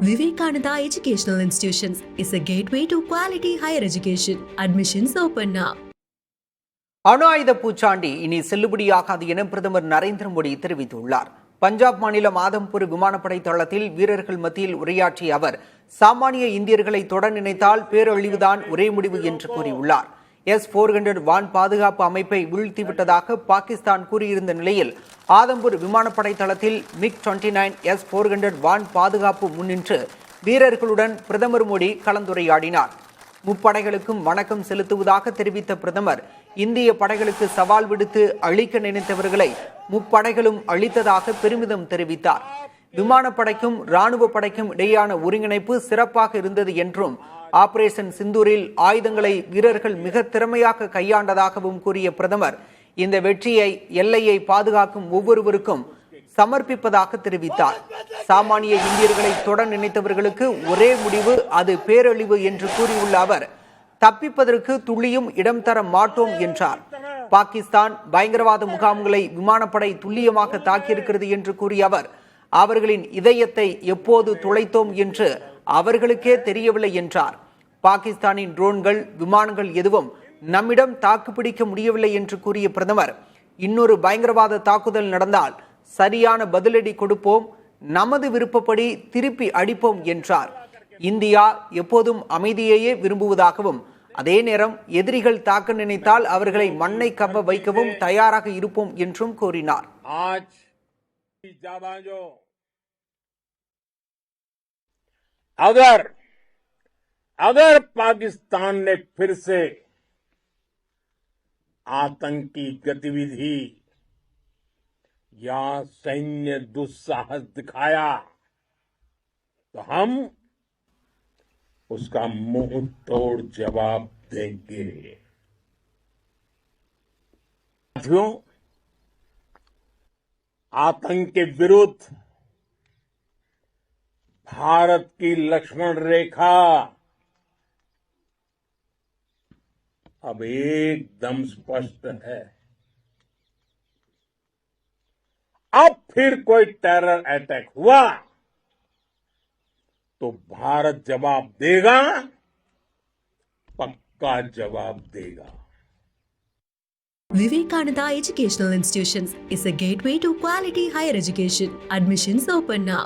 Vivekananda Educational Institutions is a gateway to quality higher education. Admissions open now. அணு ஆயுத பூச்சாண்டி இனி செல்லுபடியாகாது என பிரதமர் நரேந்திர மோடி தெரிவித்துள்ளார். பஞ்சாப் மாநிலம் ஆதம்பூர் விமானப்படை தளத்தில் வீரர்கள் மத்தியில் உரையாற்றிய அவர், சாமானிய இந்தியர்களை தொட நினைத்தால் பேரழிவுதான் ஒரே முடிவு என்று கூறியுள்ளார். S-400 வான் பாதுகாப்பு அமைப்பை வீழ்த்திவிட்டதாக பாகிஸ்தான் கூறியிருந்த நிலையில் ஆதம்பூர் விமானப்படை தளத்தில் MiG-29 S-400 வான் பாதுகாப்பு முன்னின்று வீரர்களுடன் பிரதமர் மோடி கலந்துரையாடினார். முப்படைகளுக்கும் வணக்கம் செலுத்துவதாக தெரிவித்த பிரதமர், இந்திய படைகளுக்கு சவால் விடுத்து அழிக்க நினைத்தவர்களை முப்படைகளும் அழித்ததாக பெருமிதம் தெரிவித்தார். விமானப்படைக்கும் ராணுவ படைக்கும் இடையேயான ஒருங்கிணைப்பு சிறப்பாக இருந்தது என்றும், ஆபரேஷன் சிந்தூரில் ஆயுதங்களை வீரர்கள் மிக திறமையாக கையாண்டதாகவும் கூறிய பிரதமர், இந்த வெற்றியை எல்லையை பாதுகாக்கும் ஒவ்வொருவருக்கும் சமர்ப்பிப்பதாக தெரிவித்தார். சாமானிய இந்தியர்களை தொட நினைத்தவர்களுக்கு ஒரே முடிவு, அது பேரழிவு என்று கூறியுள்ள அவர், தப்பிப்பதற்கு துளியும் இடம் தர மாட்டோம் என்றார். பாகிஸ்தான் பயங்கரவாத முகாம்களை விமானப்படை துல்லியமாக தாக்கியிருக்கிறது என்று கூறிய அவர், அவர்களின் இதயத்தை எப்போது துளைத்தோம் என்று அவர்களுக்கே தெரியவில்லை என்றார். பாகிஸ்தானின் ட்ரோன்கள், விமானங்கள் எதுவும் நம்மிடம் தாக்குப்பிடிக்க முடியவில்லை என்று கூறிய பிரதமர், இன்னொரு பயங்கரவாத தாக்குதல் நடந்தால் சரியான பதிலடி கொடுப்போம், நமது விருப்பப்படி திருப்பி அடிப்போம் என்றார். இந்தியா எப்போதும் அமைதியையே விரும்புவதாகவும், அதே நேரம் எதிரிகள் தாக்க நினைத்தால் அவர்களை மண்ணை கவ்வ வைக்கவும் தயாராக இருப்போம் என்றும் கூறினார். अगर पाकिस्तान ने फिर से आतंकी गतिविधि या सैन्य दुस्साहस दिखाया तो हम उसका मुंह तोड़ जवाब देंगे. साथियों, आतंक के विरुद्ध भारत की लक्ष्मण रेखा अब एकदम स्पष्ट है. अब फिर कोई टेरर अटैक हुआ तो भारत जवाब देगा, पक्का जवाब देगा. Vivekananda Educational Institutions is a gateway to quality higher education. Admissions open now.